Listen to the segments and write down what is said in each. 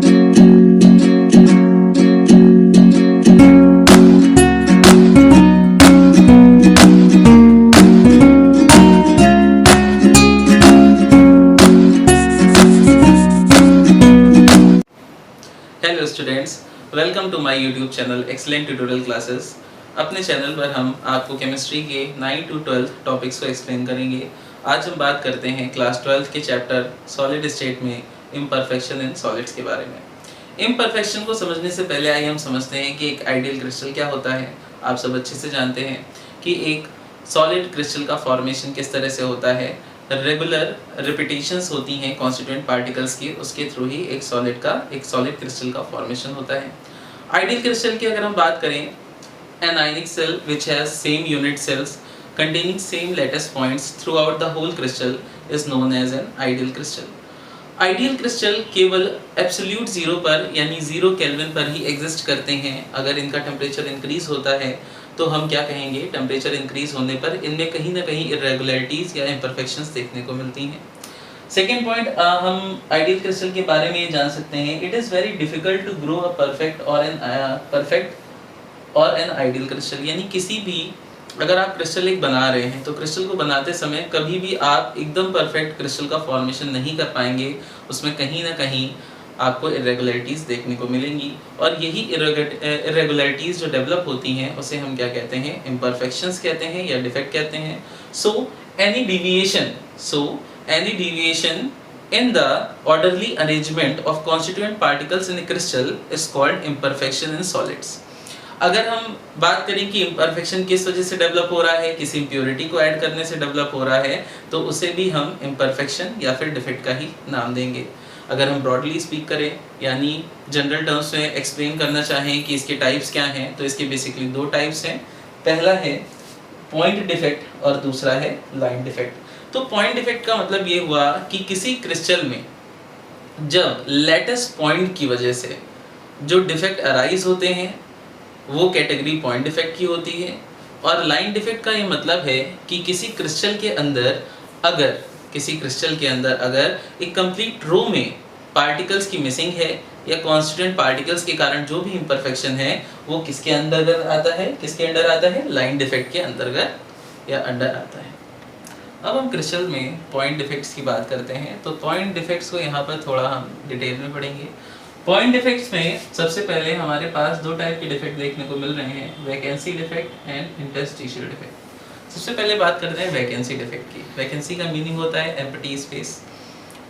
Hello students, welcome to my YouTube channel excellent tutorial classes. अपने channel पर हम आपको केमिस्ट्री के 9 to 12 टॉपिक्स को एक्सप्लेन करेंगे। आज हम बात करते हैं क्लास 12 के चैप्टर सॉलिड स्टेट में इम्परफेक्शन इन सॉलिड्स के बारे में। इम्परफेक्शन को समझने से पहले आइए हम समझते हैं कि एक आइडियल क्रिस्टल क्या होता है। आप सब अच्छे से जानते हैं कि एक सॉलिड क्रिस्टल का फॉर्मेशन किस तरह से होता है। रेगुलर रिपीटेशंस होती हैं कॉन्स्टिट्यूएंट पार्टिकल्स की, उसके थ्रू ही एक सॉलिड क्रिस्टल का फॉर्मेशन होता है। आइडियल क्रिस्टल की अगर हम बात करें, an ionic cell which has same unit cells containing same lattice points throughout the whole crystal is known as an ideal crystal. Ideal crystal केवल एब्सोल्यूट जीरो पर यानी 0 केल्विन पर ही एग्जिस्ट करते हैं। अगर इनका टेम्परेचर इंक्रीज होता है तो हम क्या कहेंगे, टेम्परेचर इंक्रीज होने पर इनमें कहीं ना कहीं इरेगुलरिटीज या इम्परफेक्शंस देखने को मिलती हैं। सेकेंड पॉइंट, हम आइडियल क्रिस्टल के बारे में ये जान सकते हैं, it is very difficult to grow a perfect or an ideal crystal. यानी किसी भी अगर आप क्रिस्टल एक बना रहे हैं तो क्रिस्टल को बनाते समय कभी भी आप एकदम परफेक्ट क्रिस्टल का फॉर्मेशन नहीं कर पाएंगे, उसमें कहीं ना कहीं आपको इरेगुलरिटीज़ देखने को मिलेंगी। और यही इरेगुलरिटीज़ जो डेवलप होती हैं उसे हम क्या कहते हैं, इम्परफेक्शंस कहते हैं या डिफेक्ट कहते हैं। So any deviation in the orderly arrangement of constituent particles in a crystal is called imperfection in solids. अगर हम बात करें कि इम्परफेक्शन किस वजह से डेवलप हो रहा है, किसी इम्प्योरिटी को ऐड करने से डेवलप हो रहा है, तो उसे भी हम इम्परफेक्शन या फिर डिफेक्ट का ही नाम देंगे। अगर हम ब्रॉडली स्पीक करें यानी जनरल टर्म्स में एक्सप्लेन करना चाहें कि इसके टाइप्स क्या हैं, तो इसके बेसिकली 2 टाइप्स हैं। पहला है पॉइंट डिफेक्ट और दूसरा है लाइन डिफेक्ट। तो पॉइंट डिफेक्ट का मतलब ये हुआ कि किसी क्रिस्टल में जब लैटिस पॉइंट की वजह से जो डिफेक्ट अराइज होते हैं वो कैटेगरी पॉइंट डिफेक्ट की होती है। और लाइन डिफेक्ट का ये मतलब है कि किसी क्रिस्टल के अंदर अगर एक कंप्लीट रो में पार्टिकल्स की मिसिंग है या कॉन्स्टिट्यूएंट पार्टिकल्स के कारण जो भी इम्परफेक्शन है वो किसके अंदर आता है, लाइन डिफेक्ट के अंतर्गत या अंडर आता है। अब हम क्रिस्टल में पॉइंट डिफेक्ट्स की बात करते हैं, तो पॉइंट डिफेक्ट्स को यहाँ पर थोड़ा हम डिटेल में पढ़ेंगे। पॉइंट डिफेक्ट्स में सबसे पहले हमारे पास 2 टाइप के डिफेक्ट देखने को मिल रहे हैं, vacancy defect and interstitial defect. सबसे पहले बात करते हैं वैकेंसी डिफेक्ट की। वैकेंसी का मीनिंग होता है एम्प्टी स्पेस।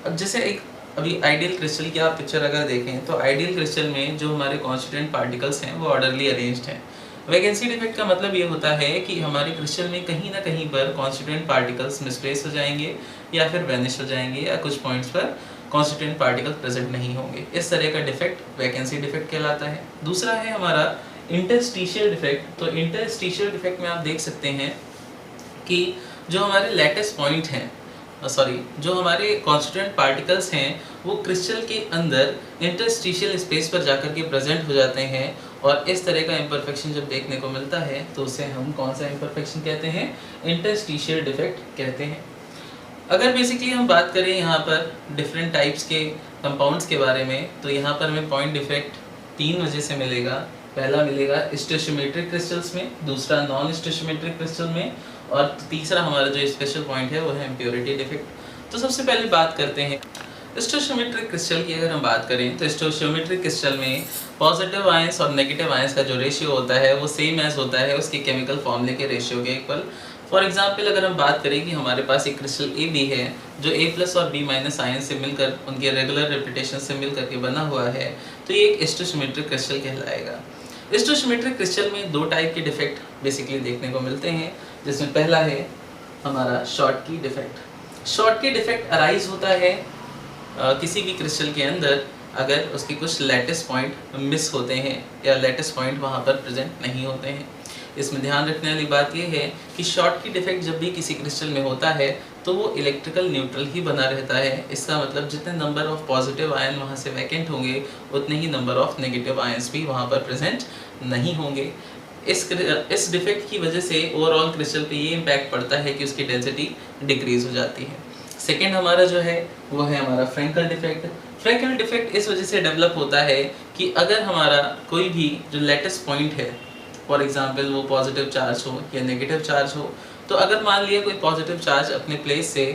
अब जैसे एक अभी आइडियल क्रिस्टल की आप पिक्चर अगर देखें तो आइडियल क्रिस्टल में जो हमारे कॉन्स्टिट्यूएंट पार्टिकल्स हैं वो ऑर्डरली अरेंज्ड हैं। वैकेंसी डिफेक्ट का मतलब ये होता है कि हमारे क्रिस्टल में कहीं ना कहीं पर कॉन्स्टिट्यूएंट पार्टिकल्स मिसप्लेस हो जाएंगे या फिर वैनिश हो जाएंगे या कुछ पॉइंट्स पर कॉन्स्टिट्यूएंट पार्टिकल प्रेजेंट नहीं होंगे। इस तरह का डिफेक्ट वैकेंसी डिफेक्ट कहलाता है। दूसरा है हमारा इंटरस्टिशियल डिफेक्ट। तो इंटरस्टिशियल डिफेक्ट में आप देख सकते हैं कि जो हमारे लैटिस पॉइंट हैं जो हमारे कॉन्स्टिट्यूएंट पार्टिकल्स हैं वो क्रिस्टल के अंदर इंटरस्टिशियल स्पेस पर जाकर के प्रेजेंट हो जाते हैं। और इस तरह का इम्परफेक्शन जब देखने को मिलता है तो उसे हम कौन सा इम्परफेक्शन कहते हैं, इंटरस्टिशियल डिफेक्ट कहते हैं। अगर बेसिकली हम बात करें यहाँ पर डिफरेंट टाइप्स के कंपाउंड्स के बारे में, तो यहाँ पर हमें पॉइंट डिफेक्ट 3 वजह से मिलेगा। पहला मिलेगा स्टोशियोमेट्रिक क्रिस्टल्स में, दूसरा नॉन स्टोशियोमेट्रिक क्रिस्टल में, और तीसरा हमारा जो स्पेशल पॉइंट है वो है इम्प्योरिटी डिफेक्ट। तो सबसे पहले बात करते हैं स्टोशियोमेट्रिक क्रिस्टल की। अगर हम बात करें तो स्टोशियोमेट्रिक क्रिस्टल में पॉजिटिव आयंस और नेगेटिव आयंस का जो रेशियो होता है वो सेम एज होता है उसके केमिकल फॉर्मूले के रेशियो के इक्वल। फॉर एग्जाम्पल अगर हम बात करें कि हमारे पास एक क्रिस्टल ए बी है जो A+ और B- आयन से मिलकर उनके रेगुलर रिपीटेशन से मिलकर के बना हुआ है, तो ये एक स्टोशियोमेट्रिक क्रिस्टल कहलाएगा। स्टोशियोमेट्रिक क्रिस्टल में 2 टाइप के डिफेक्ट बेसिकली देखने को मिलते हैं, जिसमें पहला है हमारा Schottky defect. Schottky defect arise होता है किसी भी क्रिस्टल के अंदर अगर उसके कुछ लैटिस पॉइंट मिस होते हैं या लैटिस पॉइंट वहाँ पर प्रेजेंट नहीं होते हैं। इसमें ध्यान रखने वाली बात यह है कि शॉर्टकी डिफेक्ट जब भी किसी क्रिस्टल में होता है तो वो इलेक्ट्रिकल न्यूट्रल ही बना रहता है। इसका मतलब जितने नंबर ऑफ पॉजिटिव आयन वहाँ से वैकेंट होंगे उतने ही नंबर ऑफ नेगेटिव आयंस भी वहाँ पर प्रेजेंट नहीं होंगे। इस डिफेक्ट की वजह से ओवरऑल क्रिस्टल पे ये इम्पैक्ट पड़ता है कि उसकी डेंसिटी डिक्रीज हो जाती है। सेकेंड हमारा जो है वो है हमारा फ्रैंकल डिफेक्ट। फ्रैंकल डिफेक्ट इस वजह से डेवलप होता है कि अगर हमारा कोई भी जो लेटेस्ट पॉइंट है, फॉर एग्जांपल वो पॉजिटिव चार्ज हो या नेगेटिव चार्ज हो, तो अगर मान लिया कोई पॉजिटिव चार्ज अपने प्लेस से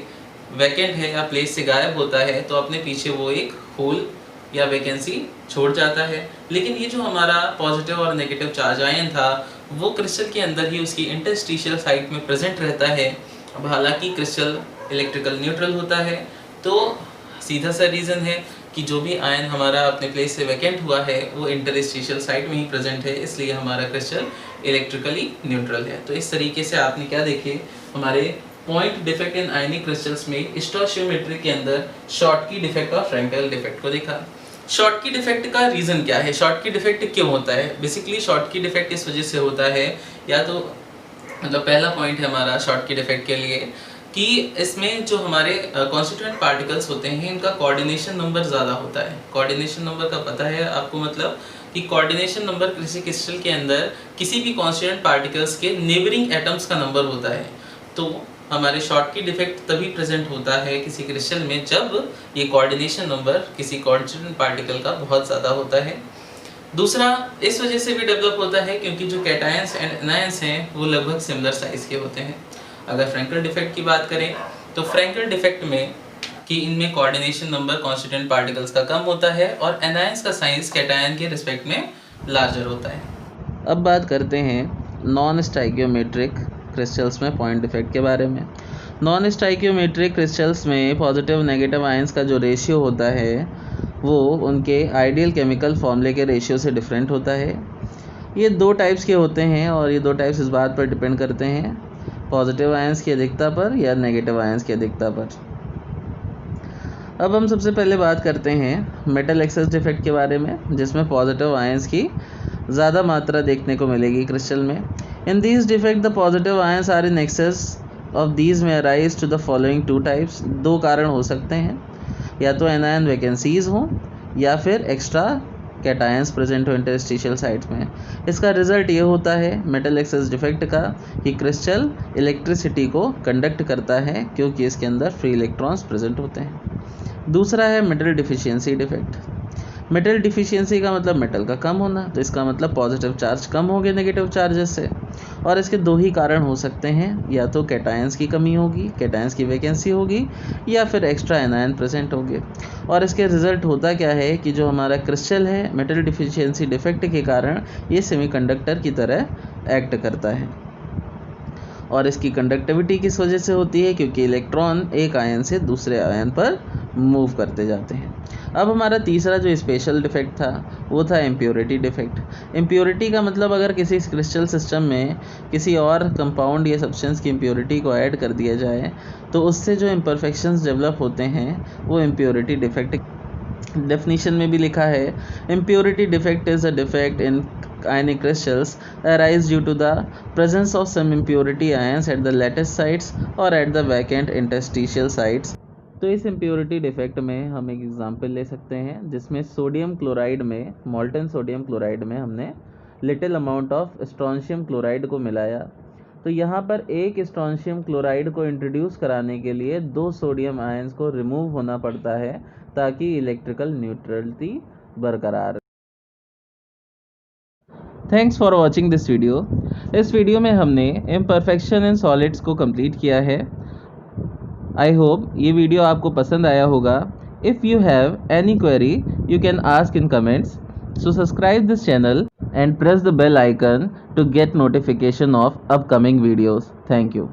वैकेंट है या प्लेस से गायब होता है, तो अपने पीछे वो एक होल या वैकेंसी छोड़ जाता है। लेकिन ये जो हमारा पॉजिटिव और नेगेटिव चार्ज आयन था वो क्रिस्टल के अंदर ही उसकी इंटरस्टिशियल साइट में प्रेजेंट रहता है। अब हालांकि क्रिस्टल इलेक्ट्रिकल न्यूट्रल होता है, तो सीधा सा रीज़न है कि जो भी आयन हमारा अपने प्लेस से वैकेंट हुआ है वो इंटरस्टिशियल साइट में ही प्रेजेंट है, इसलिए हमारा क्रिस्टल इलेक्ट्रिकली न्यूट्रल है। तो इस तरीके से आपने क्या देखे, हमारे point defect in ionic crystals में स्टोइचियोमेट्री के अंदर शॉर्टकी डिफेक्ट और फ्रैंकल डिफेक्ट को देखा। शॉर्टकी डिफेक्ट का रीज़न क्या है, शॉर्टकी डिफेक्ट क्यों होता है? बेसिकली शॉर्टकी डिफेक्ट इस वजह से होता है, या तो मतलब पहला पॉइंट है हमारा शॉर्टकी डिफेक्ट के लिए कि इसमें जो हमारे कॉन्स्टिट्यूएंट पार्टिकल्स होते हैं इनका कोऑर्डिनेशन नंबर ज़्यादा होता है। कोऑर्डिनेशन नंबर का पता है आपको, मतलब कि कोऑर्डिनेशन नंबर किसी क्रिस्टल के अंदर किसी भी कॉन्स्टिट्यूएंट पार्टिकल्स के नेबरिंग एटम्स का नंबर होता है। तो हमारे शॉर्टकी डिफेक्ट तभी प्रेजेंट होता है किसी क्रिस्टल में जब ये कोऑर्डिनेशन नंबर किसी कॉन्स्टिट्यूएंट पार्टिकल का बहुत ज़्यादा होता है। दूसरा इस वजह से भी डेवलप होता है क्योंकि जो कैटायंस एंड एनायंस हैं वो लगभग सिमिलर साइज़ के होते हैं। अगर फ्रैंकल डिफेक्ट की बात करें तो फ्रैंकल डिफेक्ट में कि इनमें कोऑर्डिनेशन नंबर कॉन्स्टिट्यूएंट पार्टिकल्स का कम होता है और एनायंस का साइज कैटायन के रिस्पेक्ट में लार्जर होता है। अब बात करते हैं नॉन स्टाइकियोमेट्रिक क्रिस्टल्स में पॉइंट डिफेक्ट के बारे में। नॉन स्टाइकियोमेट्रिक क्रिस्टल्स में पॉजिटिव नेगेटिव आयंस का जो रेशियो होता है वो उनके आइडियल केमिकल फॉर्मूले के रेशियो से डिफरेंट होता है। ये दो टाइप्स के होते हैं और ये दो टाइप्स इस बात पर डिपेंड करते हैं पॉजिटिव आयंस की अधिकता पर या नेगेटिव आयंस की अधिकता पर। अब हम सबसे पहले बात करते हैं मेटल एक्सेस डिफेक्ट के बारे में, जिसमें पॉजिटिव आयंस की ज़्यादा मात्रा देखने को मिलेगी क्रिस्टल में। In these defect the positive ions are in excess of these में arise to the following two types. दो कारण हो सकते हैं, या तो एनायन वैकेंसीज हों या फिर एक्स्ट्रा कैटायंस प्रेजेंट हो इंटरस्टिशियल साइट्स में। इसका रिजल्ट ये होता है मेटल एक्सेस डिफेक्ट का कि क्रिस्टल इलेक्ट्रिसिटी को कंडक्ट करता है क्योंकि इसके अंदर फ्री इलेक्ट्रॉन्स प्रेजेंट होते हैं। दूसरा है metal deficiency defect. Metal deficiency का मतलब मेटल का कम होना, तो इसका मतलब पॉजिटिव चार्ज कम हो गए नेगेटिव चार्जेस से। और इसके दो ही कारण हो सकते हैं, या तो कैटायंस की कमी होगी, कैटायंस की वैकेंसी होगी, या फिर एक्स्ट्रा एनायन प्रेजेंट होंगे। और इसके रिजल्ट होता क्या है कि जो हमारा क्रिस्टल है मेटल डिफिशियंसी डिफेक्ट के कारण ये सेमीकंडक्टर की तरह एक्ट करता है। और इसकी कंडक्टिविटी किस वजह से होती है? क्योंकि इलेक्ट्रॉन एक आयन से दूसरे आयन पर मूव करते जाते हैं। अब हमारा तीसरा जो स्पेशल डिफेक्ट था वो था इम्प्योरिटी डिफेक्ट। इम्प्योरिटी का मतलब अगर किसी क्रिस्टल सिस्टम में किसी और कंपाउंड या सब्सटेंस की इम्प्योरिटी को ऐड कर दिया जाए तो उससे जो इम्परफेक्शंस डेवलप होते हैं वो इम्प्योरिटी डिफेक्ट। डेफिनेशन में भी लिखा है, impurity defect is a defect in ionic crystals arise due to the presence of some impurity ions at the lattice sites or at the vacant interstitial sites। तो इस impurity defect में हम एक example ले सकते हैं जिसमें सोडियम क्लोराइड में, मोल्टन सोडियम क्लोराइड में हमने little amount of strontium chloride को मिलाया। तो यहाँ पर एक स्ट्रोंशियम क्लोराइड को इंट्रोड्यूस कराने के लिए दो सोडियम आयंस को रिमूव होना पड़ता है ताकि इलेक्ट्रिकल न्यूट्रलिटी बरकरार। Thanks for watching this video. इस वीडियो में हमने इम्परफेक्शन इन सॉलिड्स को कंप्लीट किया है। आई होप ये वीडियो आपको पसंद आया होगा। If you have any query you can ask in comments. So subscribe this channel and press the bell icon to get notification of upcoming videos. Thank you.